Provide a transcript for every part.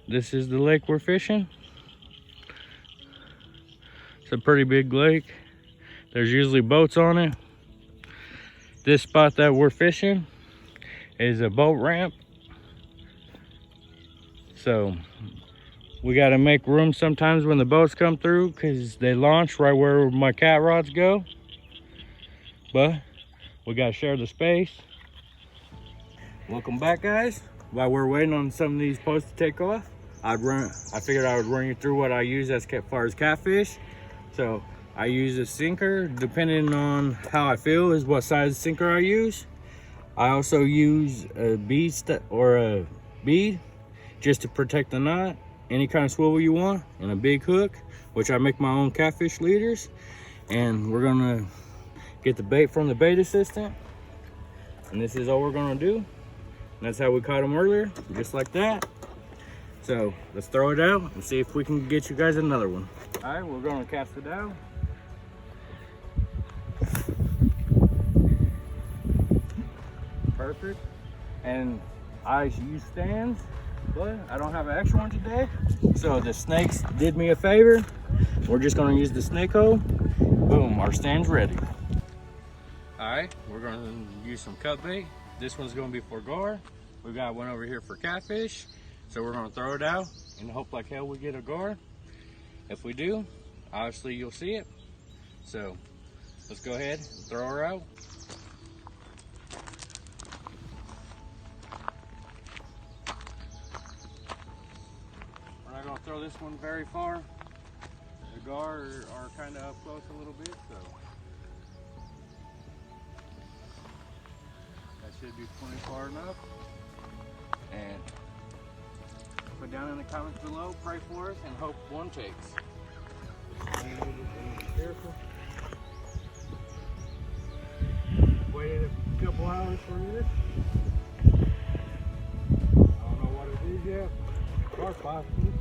This is the lake we're fishing. It's a pretty big lake. There's usually boats on it. This spot that we're fishing is a boat ramp. So we got to make room sometimes when the boats come through because they launch right where my cat rods go. But we got to share the space. Welcome back, guys. While we're waiting on some of these posts to take off, I figured I would run you through what I use as far as catfish. So I use a sinker, depending on how I feel is what size sinker I use. I also use a bead or a bead just to protect the knot, any kind of swivel you want, and a big hook, which I make my own catfish leaders. And we're gonna get the bait from the bait assistant, and this is all we're gonna do. And that's how we caught them earlier, just like that. So let's throw it out and see if we can get you guys another one. All right, we're gonna cast it out. Perfect. And I use stands, but I don't have an extra one today. So the snakes did me a favor. We're just gonna use the snake hole. Boom, our stand's ready. All right, we're gonna use some cut bait. This one's gonna be for gar. We got one over here for catfish. So we're gonna throw it out and hope like hell we get a gar. If we do, obviously you'll see it. So let's go ahead and throw her out. We're not gonna throw this one very far. The gar are kind of up close a little bit, so that should be plenty far enough. And put down in the comments below, pray for us, and hope one takes. Be careful. Waited a couple hours for this. I don't know what it is yet. Or possibly.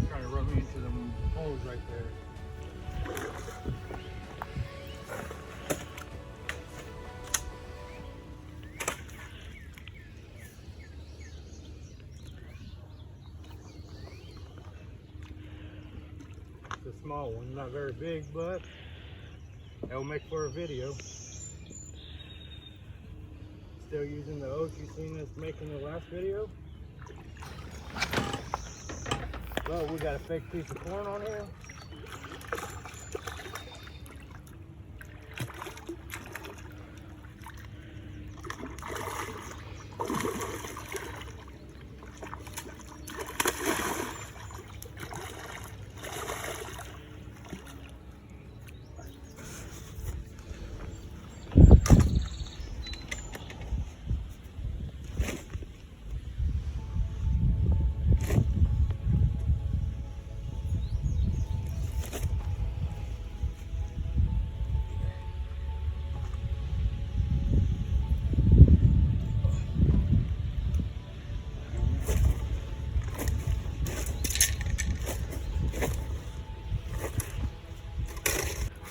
Trying to run me into them holes right there. It's a small one, not very big, but it'll make for a video. Still using the oak you seen us making the last video. Well, we got a fake piece of corn on here.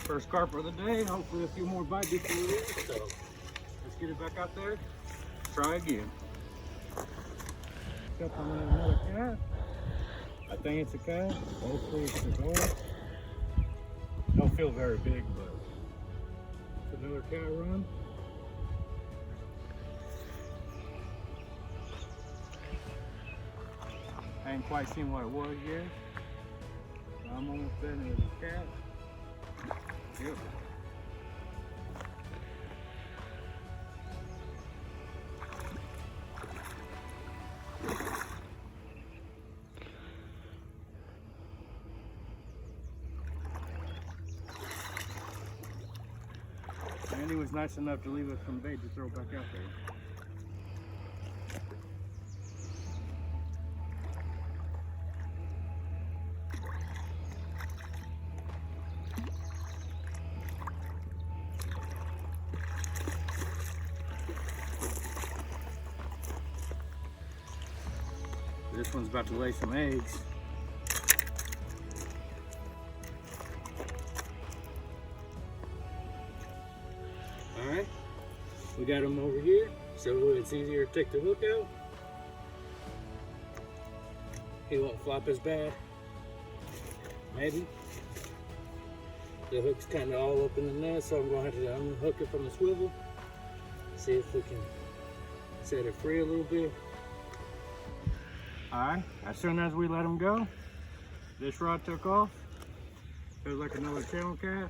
First carp of the day, hopefully a few more bites before we leave. So let's get it back out there, try again. Got another cat. I think it's a cat, hopefully it's a dog. Don't feel very big, but it's another cat run. I ain't quite seen what it was yet. I'm almost betting it was a cat. Yep. Andy was nice enough to leave us some bait to throw back out there. This one's about to lay some eggs. Alright, we got them over here, so it's easier to take the hook out. He won't flop as bad. Maybe. The hook's kind of all up in the net, so I'm going to have to unhook it from the swivel. See if we can set it free a little bit. Alright, as soon as we let him go, this rod took off. Feels like another channel cat.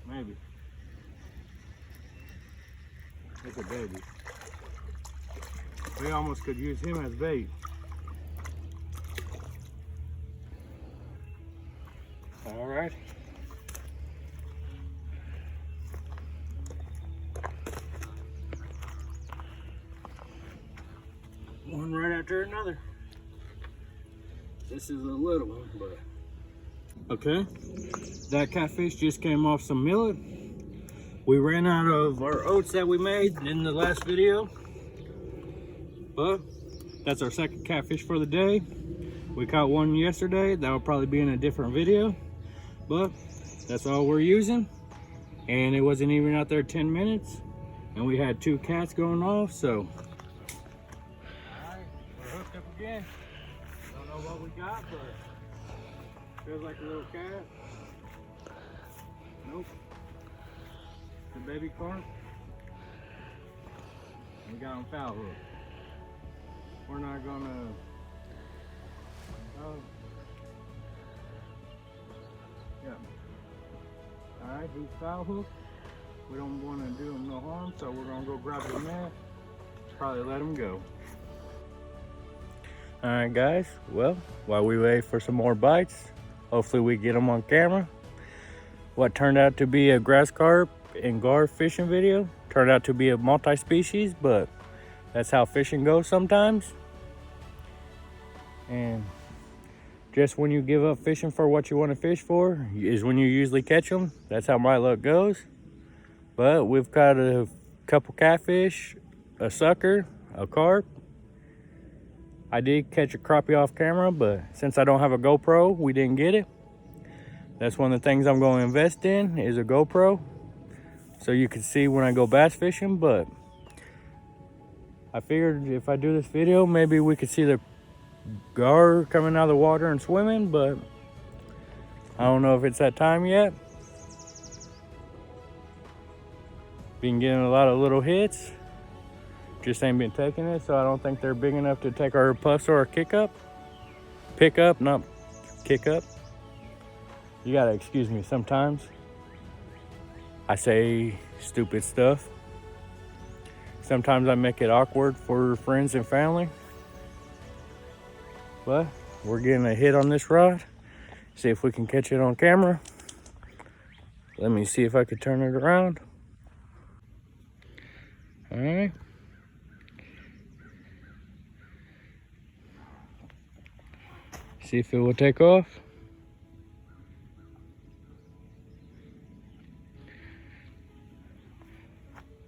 Maybe. It's a baby. We almost could use him as bait. Alright. One right after another. This is a little one, but okay. That catfish just came off some millet. We ran out of our oats that we made in the last video, but that's our second catfish for the day. We caught one yesterday. That'll probably be in a different video, but that's all we're using. And it wasn't even out there 10 minutes, and we had 2 cats going off, so. We're hooked up again. Don't know what we got, but feels like a little cat. Nope. The baby carp. We got on foul hook. We're not gonna. Yeah. All right, he's foul hook. We don't want to do him no harm, so we're gonna go grab the net. Probably let him go. All right, guys. Well, while we wait for some more bites, hopefully we get them on camera. What turned out to be a grass carp and gar fishing video turned out to be a multi-species, but that's how fishing goes sometimes. And just when you give up fishing for what you want to fish for is when you usually catch them. That's how my luck goes. But we've caught a couple catfish, a sucker, a carp. I did catch a crappie off camera, but since I don't have a GoPro, we didn't get it. That's one of the things I'm going to invest in is a GoPro, so you can see when I go bass fishing. But I figured if I do this video, maybe we could see the gar coming out of the water and swimming, but I don't know if it's that time yet. Been getting a lot of little hits, just ain't been taking it, so I don't think they're big enough to take our puffs or our kick up. Pick up, not kick up. You gotta excuse me sometimes. I say stupid stuff. Sometimes I make it awkward for friends and family. But we're getting a hit on this rod. See if we can catch it on camera. Let me see if I could turn it around. All right. See if it will take off.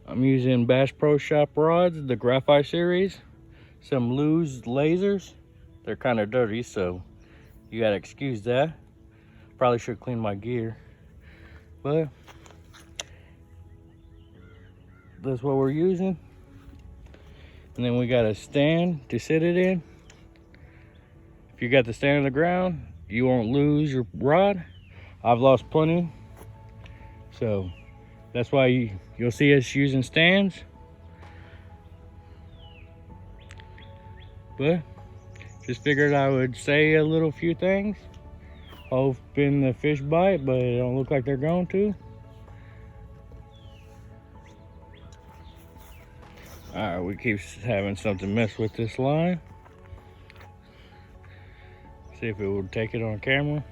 I'm using Bass Pro Shop rods, the Graphite series. Some loose lasers. They're kind of dirty, so you gotta excuse that. Probably should clean my gear, but that's what we're using. And then we got a stand to sit it in. If you got the stand on the ground, you won't lose your rod. I've lost plenty, so that's why you'll see us using stands. But just figured I would say a little few things, hoping the fish bite, but it don't look like they're going to. All right, we keep having something mess with this line. See if it will take it on camera.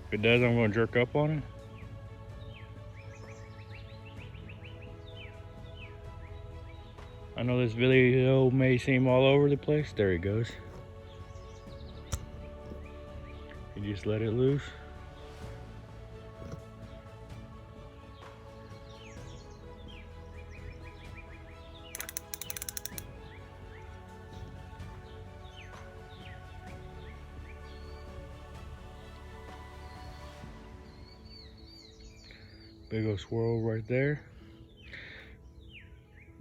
If it does, I'm gonna jerk up on it. I know this video may seem all over the place. There he goes. You just let it loose. Big old swirl right there.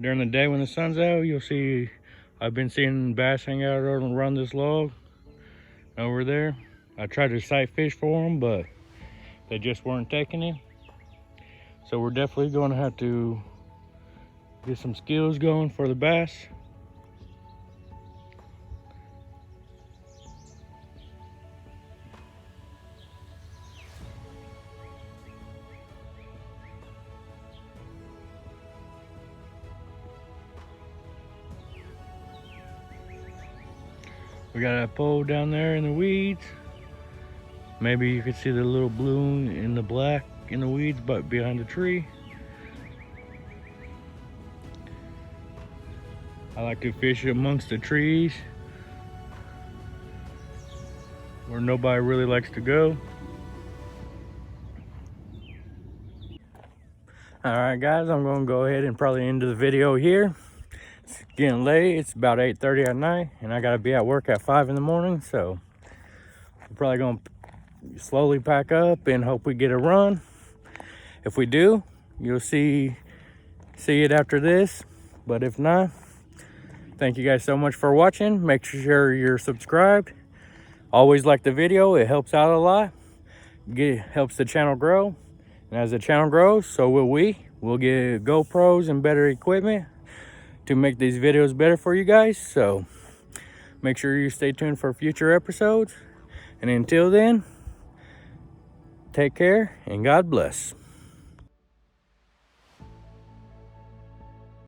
During the day when the sun's out, you'll see I've been seeing bass hang out around this log over there. I tried to sight fish for them, but they just weren't taking it. So we're definitely going to have to get some skills going for the bass. We got a pole down there in the weeds. Maybe you can see the little blue in the black in the weeds, but behind the tree. I like to fish amongst the trees where nobody really likes to go. All right, guys, I'm gonna go ahead and probably end the video here. It's getting late. It's about 8:30 at night, and I gotta be at work at 5 in the morning. So I'm probably gonna slowly pack up and hope we get a run. If we do, you'll see it after this. But if not, thank you guys so much for watching. Make sure you're subscribed. Always like the video. It helps out a lot. Helps the channel grow. And as the channel grows, so will we. We'll get GoPros and better equipment to make these videos better for you guys. So make sure you stay tuned for future episodes. And until then, take care and God bless.